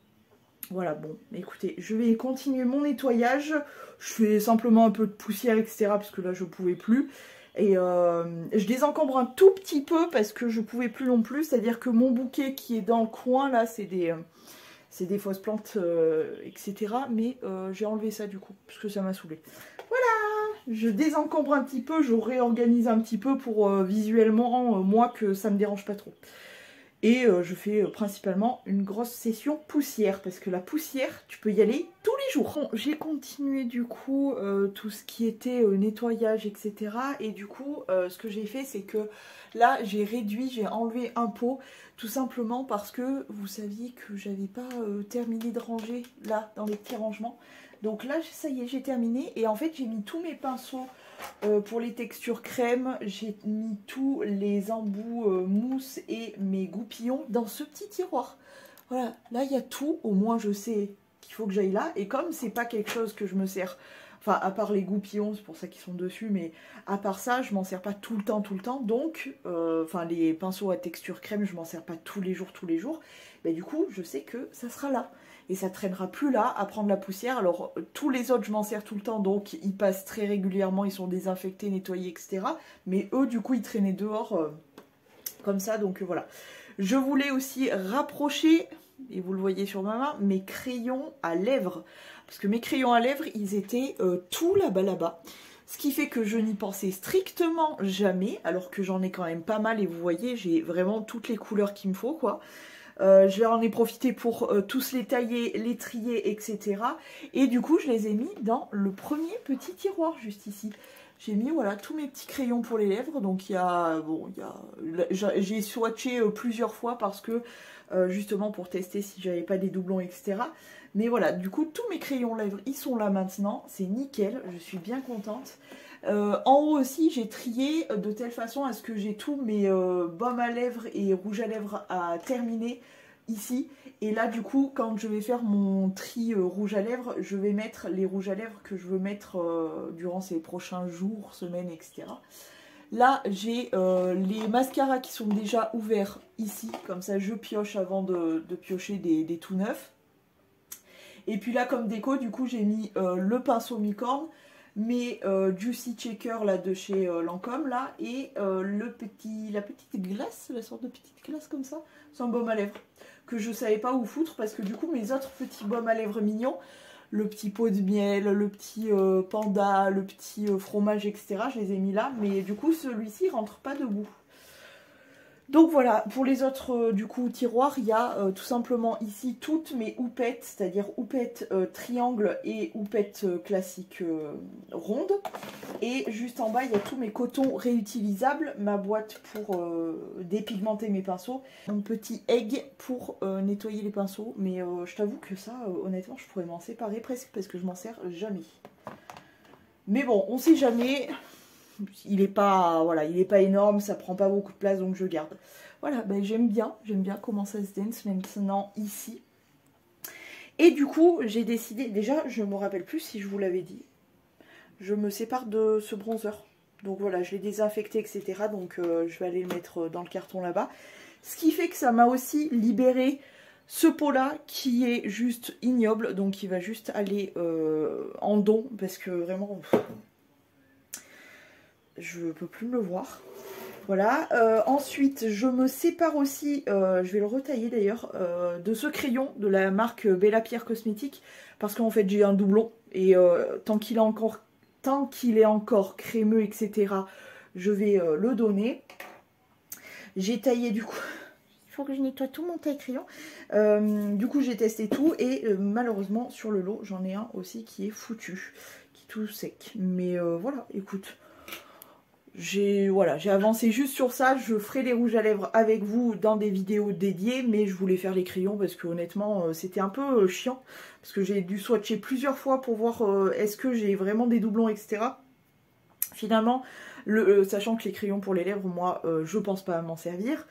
Voilà, bon, écoutez, je vais continuer mon nettoyage. Je fais simplement un peu de poussière, etc. Parce que là, je ne pouvais plus. Et je désencombre un tout petit peu parce que je pouvais plus non plus. C'est-à-dire que mon bouquet qui est dans le coin, là, c'est des fausses plantes, etc. Mais j'ai enlevé ça du coup, parce que ça m'a saoulé. Voilà, je désencombre un petit peu, je réorganise un petit peu pour visuellement, moi, que ça me dérange pas trop. Et je fais principalement une grosse session poussière, parce que la poussière, tu peux y aller tous les jours. Bon, j'ai continué du coup tout ce qui était nettoyage, etc. Et du coup, ce que j'ai fait, c'est que là, j'ai réduit, j'ai enlevé un pot, tout simplement parce que vous saviez que j'avais pas terminé de ranger, là, dans les petits rangements. Donc là, ça y est, j'ai terminé. Et en fait, j'ai mis tous mes pinceaux pour les textures crème, j'ai mis tous les embouts mousse et mes goupillons dans ce petit tiroir. Voilà, là il y a tout, au moins je sais qu'il faut que j'aille là. Et comme c'est pas quelque chose que je me sers, enfin à part les goupillons, c'est pour ça qu'ils sont dessus, mais à part ça, je m'en sers pas tout le temps. Donc, enfin les pinceaux à texture crème, je m'en sers pas tous les jours. Mais du coup, je sais que ça sera là. Et ça traînera plus là à prendre la poussière. Alors tous les autres je m'en sers tout le temps, donc ils passent très régulièrement, ils sont désinfectés, nettoyés, etc. Mais eux du coup ils traînaient dehors comme ça, donc voilà. Je voulais aussi rapprocher, et vous le voyez sur ma main, mes crayons à lèvres. Parce que mes crayons à lèvres, ils étaient tout là-bas. Ce qui fait que je n'y pensais strictement jamais, alors que j'en ai quand même pas mal. Et vous voyez, j'ai vraiment toutes les couleurs qu'il me faut, quoi. Je en ai profité pour tous les tailler, les trier, etc. Et du coup, je les ai mis dans le premier petit tiroir, juste ici. J'ai mis, voilà, tous mes petits crayons pour les lèvres. Donc, j'ai swatché plusieurs fois parce que, justement, pour tester si j'avais pas des doublons, etc. Mais voilà, du coup, tous mes crayons lèvres, ils sont là maintenant. C'est nickel, je suis bien contente. En haut aussi, j'ai trié de telle façon à ce que j'ai tous mes baumes à lèvres et rouge à lèvres à terminer ici. Et là, du coup, quand je vais faire mon tri rouge à lèvres, je vais mettre les rouges à lèvres que je veux mettre durant ces prochains jours, semaines, etc. Là, j'ai les mascaras qui sont déjà ouverts ici. Comme ça, je pioche avant de piocher des tout neufs. Et puis là, comme déco, du coup, j'ai mis le pinceau mi-corne, mes Juicy Checker là, de chez Lancôme, là, et la petite glace, la sorte de petite glace comme ça. C'est un baume à lèvres que je savais pas où foutre parce que du coup, mes autres petits baumes à lèvres mignons, le petit pot de miel, le petit panda, le petit fromage, etc., je les ai mis là. Mais du coup, celui-ci rentre pas debout. Donc voilà, pour les autres du coup tiroirs, il y a tout simplement ici toutes mes houpettes, c'est-à-dire houpettes triangle et houpettes classiques rondes. Et juste en bas, il y a tous mes cotons réutilisables, ma boîte pour dépigmenter mes pinceaux, mon petit egg pour nettoyer les pinceaux. Mais je t'avoue que ça, honnêtement, je pourrais m'en séparer presque parce que je m'en sers jamais. Mais bon, on sait jamais. Il est pas, voilà, il est pas énorme, ça prend pas beaucoup de place, donc je garde. Voilà, ben j'aime bien comment ça se dance maintenant ici. Et du coup, j'ai décidé, déjà, je me rappelle plus si je vous l'avais dit, je me sépare de ce bronzer. Donc voilà, je l'ai désinfecté, etc. Donc je vais aller le mettre dans le carton là-bas. Ce qui fait que ça m'a aussi libéré ce pot-là qui est juste ignoble, donc il va juste aller en don, parce que vraiment... je peux plus me le voir. Voilà. Ensuite, je me sépare aussi, je vais le retailler d'ailleurs, de ce crayon de la marque Bella Pierre Cosmétique. Parce qu'en fait, j'ai un doublon. Et tant qu'il est encore crémeux, etc., je vais le donner. J'ai taillé du coup... Il faut que je nettoie tout mon taille-crayon. Du coup, j'ai testé tout. Et malheureusement, sur le lot, j'en ai un aussi qui est foutu. Qui est tout sec. Mais voilà, écoute... J'ai avancé juste sur ça. Je ferai les rouges à lèvres avec vous dans des vidéos dédiées, mais je voulais faire les crayons parce que honnêtement c'était un peu chiant parce que j'ai dû swatcher plusieurs fois pour voir est-ce que j'ai vraiment des doublons, etc. Finalement, sachant que les crayons pour les lèvres, moi je pense pas à m'en servir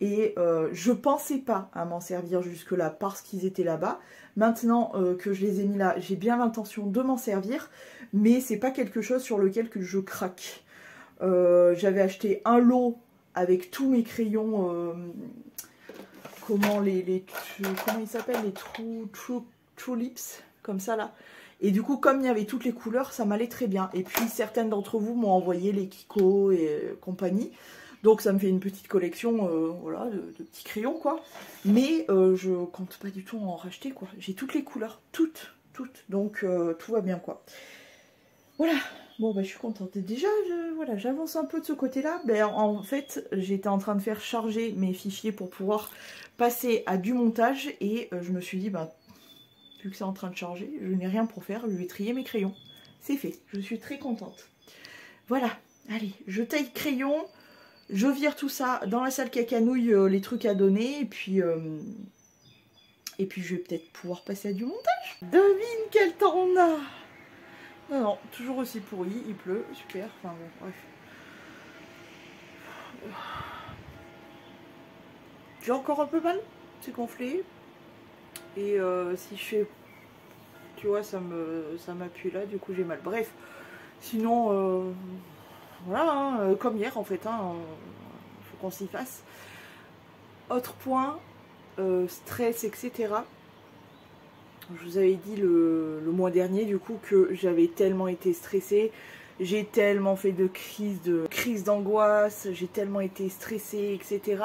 et je pensais pas à m'en servir jusque là parce qu'ils étaient là-bas. Maintenant que je les ai mis là, j'ai bien l'intention de m'en servir, mais c'est pas quelque chose sur lequel que je craque. J'avais acheté un lot avec tous mes crayons, comment ils s'appellent, les True Lips, comme ça là. Et du coup, comme il y avait toutes les couleurs, ça m'allait très bien. Et puis certaines d'entre vous m'ont envoyé les Kiko et compagnie. Donc ça me fait une petite collection voilà, de petits crayons quoi. Mais je compte pas du tout en racheter quoi. J'ai toutes les couleurs, toutes. Donc tout va bien quoi. Voilà. Bon bah je suis contente. Déjà voilà, j'avance un peu de ce côté là. Ben, en fait j'étais en train de faire charger mes fichiers pour pouvoir passer à du montage. Et je me suis dit bah vu que c'est en train de charger, je n'ai rien pour faire, je vais trier mes crayons. C'est fait, je suis très contente. Voilà, allez, je taille crayon, je vire tout ça dans la salle cacanouille, les trucs à donner. Et puis je vais peut-être pouvoir passer à du montage. Devine quel temps on a. Non, toujours aussi pourri, il pleut, super, enfin bon, bref. J'ai encore un peu mal, c'est gonflé. Et si je fais, tu vois, ça m'appuie là, du coup j'ai mal. Bref, sinon, voilà, hein, comme hier en fait, hein, faut qu'on s'y fasse. Autre point, stress, etc. Je vous avais dit le mois dernier du coup que j'avais tellement été stressée, j'ai tellement fait de crises d'angoisse, j'ai tellement été stressée, etc.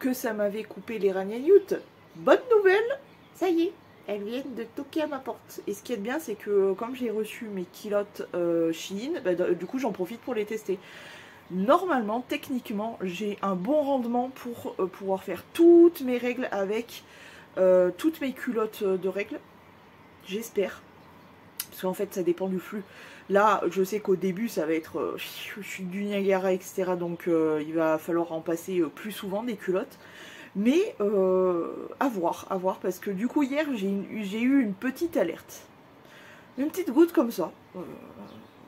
que ça m'avait coupé les ragnagnoutes. Bonne nouvelle, ça y est, elles viennent de toquer à ma porte. Et ce qui est bien, c'est que comme j'ai reçu mes culottes Shein, bah, du coup j'en profite pour les tester. Normalement, techniquement, j'ai un bon rendement pour pouvoir faire toutes mes règles avec toutes mes culottes de règles. J'espère. Parce qu'en fait, ça dépend du flux. Là, je sais qu'au début, ça va être je suis du Niagara, etc. Donc, il va falloir en passer plus souvent des culottes. Mais à voir, parce que du coup hier j'ai eu une petite alerte. Une petite goutte comme ça,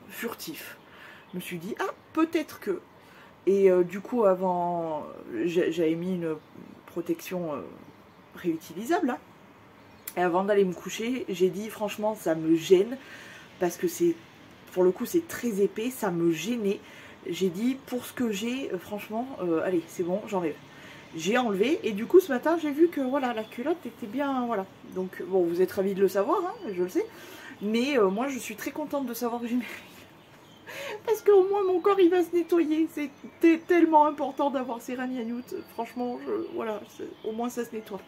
furtif. Je me suis dit, ah, peut-être que. Et du coup, avant, j'avais mis une protection réutilisable. Hein. Et avant d'aller me coucher, j'ai dit, franchement, ça me gêne. Parce que c'est, pour le coup, c'est très épais, ça me gênait. J'ai dit, pour ce que j'ai, franchement, allez, c'est bon, j'enlève. J'ai enlevé, et du coup, ce matin, j'ai vu que, voilà, la culotte était bien, voilà. Donc, bon, vous êtes ravis de le savoir, hein, je le sais. Mais moi, je suis très contente de savoir que j'ai mes règles. Parce qu'au moins, mon corps, il va se nettoyer. C'est tellement important d'avoir ces ragnagnoutes. Franchement, voilà, au moins, ça se nettoie.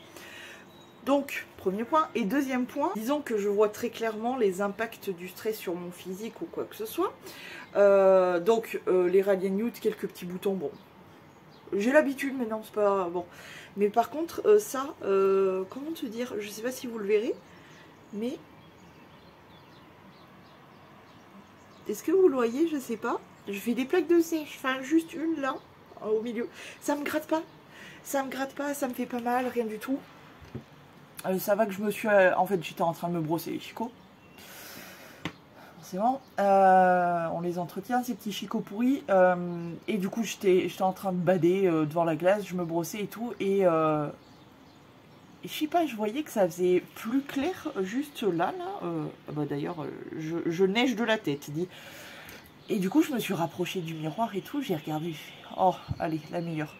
Donc, premier point. Et deuxième point, disons que je vois très clairement les impacts du stress sur mon physique ou quoi que ce soit. Les ragnagnoutes, quelques petits boutons, bon. J'ai l'habitude, mais non, c'est pas... Bon. Mais par contre, comment te dire, je sais pas si vous le verrez, mais... Est-ce que vous le voyez? Je sais pas. Je fais des plaques de sèche. Enfin, juste une là, au milieu. Ça me gratte pas. Ça me gratte pas, ça me fait pas mal, rien du tout. Ça va que je me suis... en fait, j'étais en train de me brosser les chicots. C'est bon. On les entretient, ces petits chicots pourris. Et du coup, j'étais en train de bader devant la glace. Je me brossais et tout. Et je sais pas, je voyais que ça faisait plus clair juste là. D'ailleurs, je neige de la tête, dit. Et du coup, je me suis rapprochée du miroir et tout. J'ai regardé, je fais, oh, allez, la meilleure.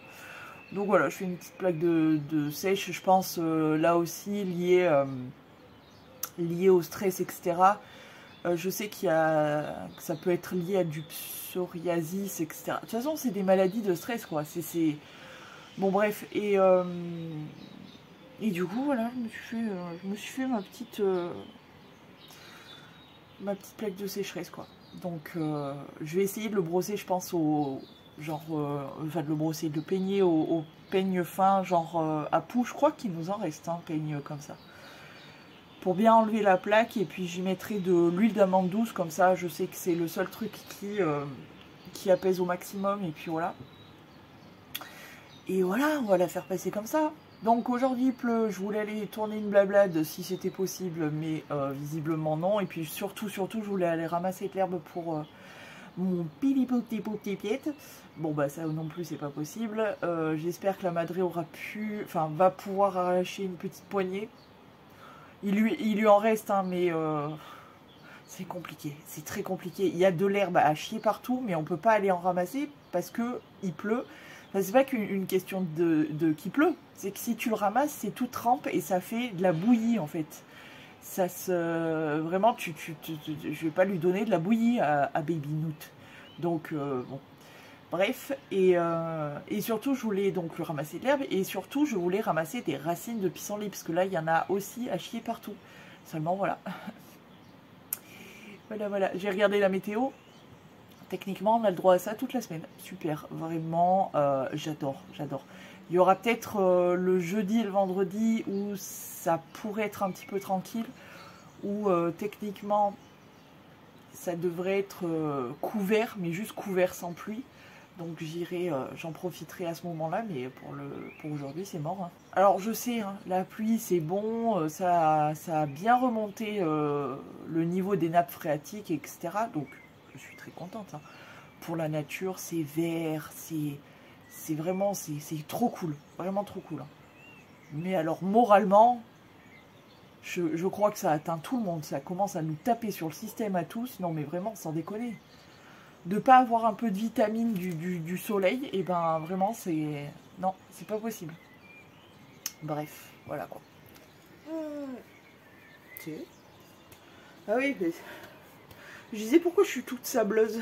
Donc voilà, je fais une petite plaque de sèche, je pense, là aussi, liée au stress, etc. Je sais que ça peut être lié à du psoriasis, etc. De toute façon, c'est des maladies de stress, quoi. Bon, bref, et du coup, voilà, je me suis fait ma petite plaque de sécheresse, quoi. Donc, je vais essayer de le brosser, je pense, de le brosser, de le peigner au peigne fin, genre à poux. Je crois qu'il nous en reste un peigne comme ça. Pour bien enlever la plaque, et puis j'y mettrai de l'huile d'amande douce, comme ça, je sais que c'est le seul truc qui apaise au maximum, et puis voilà. Et voilà, on va la faire passer comme ça. Donc aujourd'hui il pleut, je voulais aller tourner une blablade si c'était possible, mais visiblement non. Et puis surtout, je voulais aller ramasser de l'herbe pour mon pili-pouti-pouti-piette. Bon bah ça non plus c'est pas possible. J'espère que la madré va pouvoir arracher une petite poignée. Il lui en reste, hein, mais c'est compliqué, c'est très compliqué. Il y a de l'herbe à chier partout, mais on peut pas aller en ramasser parce que il pleut. Enfin, c'est pas qu'une question de qu'il pleut, c'est que si tu le ramasses, c'est tout trempe et ça fait de la bouillie en fait. Vraiment, je vais pas lui donner de la bouillie à Baby Noot. Donc, bon. Bref, et surtout, je voulais donc ramasser de l'herbe, et surtout, je voulais ramasser des racines de pissenlit, parce que là, il y en a aussi à chier partout. Seulement, voilà. Voilà. J'ai regardé la météo. Techniquement, on a le droit à ça toute la semaine. Super, vraiment, j'adore. Il y aura peut-être le jeudi et le vendredi où ça pourrait être un petit peu tranquille, où techniquement, ça devrait être couvert, mais juste couvert sans pluie. Donc j'en profiterai à ce moment-là, mais pour aujourd'hui c'est mort. Hein. Alors je sais, hein, la pluie c'est bon, ça a bien remonté le niveau des nappes phréatiques, etc. Donc je suis très contente. Hein. Pour la nature, c'est vert, c'est vraiment, c'est trop cool, vraiment trop cool. Hein. Mais alors moralement, je crois que ça atteint tout le monde, ça commence à nous taper sur le système à tous, non mais vraiment sans déconner. De pas avoir un peu de vitamine du soleil, et ben vraiment c'est... Non, c'est pas possible. Bref, voilà quoi. Ah oui, mais... Je disais pourquoi je suis toute sableuse.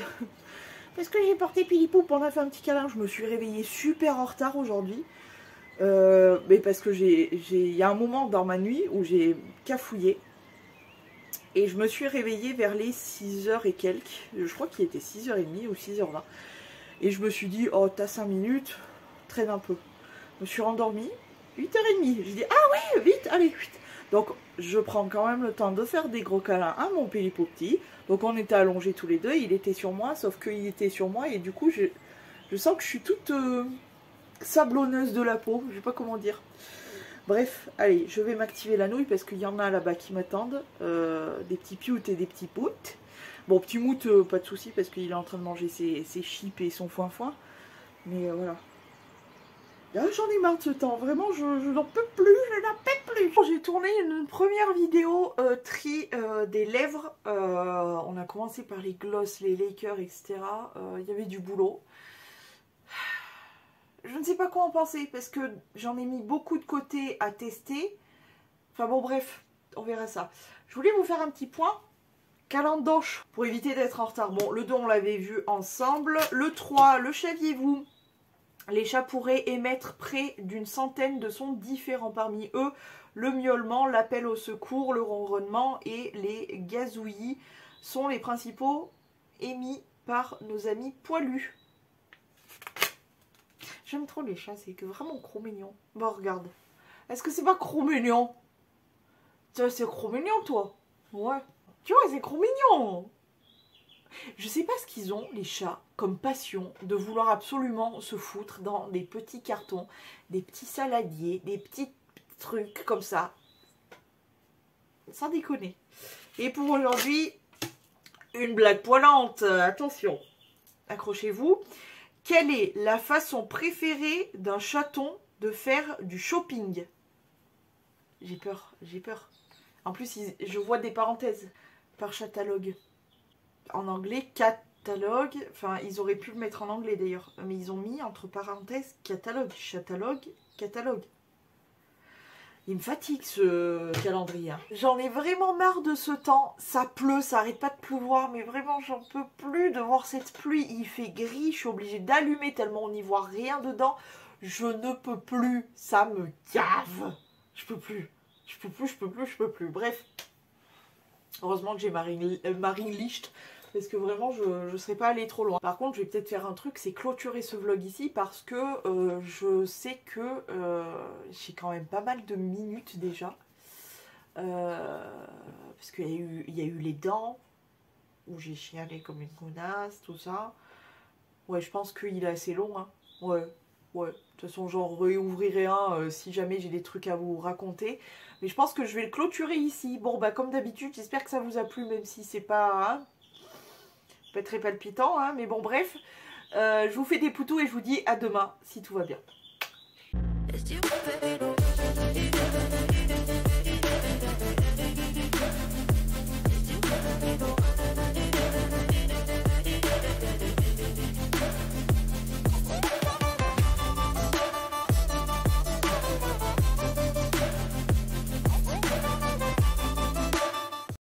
Parce que j'ai porté Pilipoup, on a fait un petit câlin, je me suis réveillée super en retard aujourd'hui. Mais parce que il y a un moment dans ma nuit où j'ai cafouillé. Et je me suis réveillée vers les 6h et quelques. Je crois qu'il était 6h30 ou 6h20. Et je me suis dit, oh, t'as 5 minutes, traîne un peu. Je me suis rendormie, 8h30. J'ai dit, ah oui, vite, allez, vite. Donc, je prends quand même le temps de faire des gros câlins à mon Pilipou petit. Donc, on était allongés tous les deux. Il était sur moi, sauf qu'il était sur moi. Et du coup, je sens que je suis toute sablonneuse de la peau, je sais pas comment dire. Bref, allez, je vais m'activer la nouille parce qu'il y en a là-bas qui m'attendent. Des petits pioutes et des petits poutes. Bon, petit mout, pas de souci parce qu'il est en train de manger ses chips et son foin-foin. Mais voilà. Ah, j'en ai marre de ce temps, vraiment, je n'en peux plus, je n'en peux plus. J'ai tourné une première vidéo tri des lèvres. On a commencé par les gloss, les lakers, etc. Il y avait du boulot. Je ne sais pas quoi en penser parce que j'en ai mis beaucoup de côté à tester. Enfin bon, bref, on verra ça. Je voulais vous faire un petit point calendoche pour éviter d'être en retard. Bon, le 2, on l'avait vu ensemble. Le 3, le saviez-vous? Les chats pourraient émettre près d'une centaine de sons différents. Parmi eux, le miaulement, l'appel au secours, le ronronnement et les gazouillis sont les principaux émis par nos amis poilus. J'aime trop les chats, c'est vraiment trop mignon. Bon, regarde. Est-ce que c'est pas trop mignon? C'est trop mignon, toi. Ouais. Tu vois, c'est trop mignon. Je sais pas ce qu'ils ont, les chats, comme passion de vouloir absolument se foutre dans des petits cartons, des petits saladiers, des petits trucs comme ça. Sans déconner. Et pour aujourd'hui, une blague poilante. Attention. Accrochez-vous. Quelle est la façon préférée d'un chaton de faire du shopping? J'ai peur, j'ai peur. En plus, je vois des parenthèses par catalogue. En anglais, catalogue. Enfin, ils auraient pu le mettre en anglais d'ailleurs. Mais ils ont mis entre parenthèses catalogue. Catalogue, catalogue. Il me fatigue ce calendrier. J'en ai vraiment marre de ce temps. Ça pleut, ça arrête pas de pleuvoir. Mais vraiment, j'en peux plus de voir cette pluie. Il fait gris. Je suis obligée d'allumer tellement on n'y voit rien dedans. Je ne peux plus. Ça me gave. Je peux plus. Je peux plus, je peux plus, je peux plus. Bref. Heureusement que j'ai Marine Licht. Parce que vraiment, je ne serais pas allée trop loin. Par contre, je vais peut-être faire un truc, c'est clôturer ce vlog ici. Parce que je sais que j'ai quand même pas mal de minutes déjà. Parce qu'il y a eu les dents. Où j'ai chialé comme une connasse, tout ça. Ouais, je pense qu'il est assez long. Hein. Ouais. De toute façon, j'en réouvrirai un si jamais j'ai des trucs à vous raconter. Mais je pense que je vais le clôturer ici. Bon, bah comme d'habitude, j'espère que ça vous a plu, même si c'est pas... Hein, pas très palpitant, hein, mais bon, bref. Je vous fais des poutous et je vous dis à demain, si tout va bien.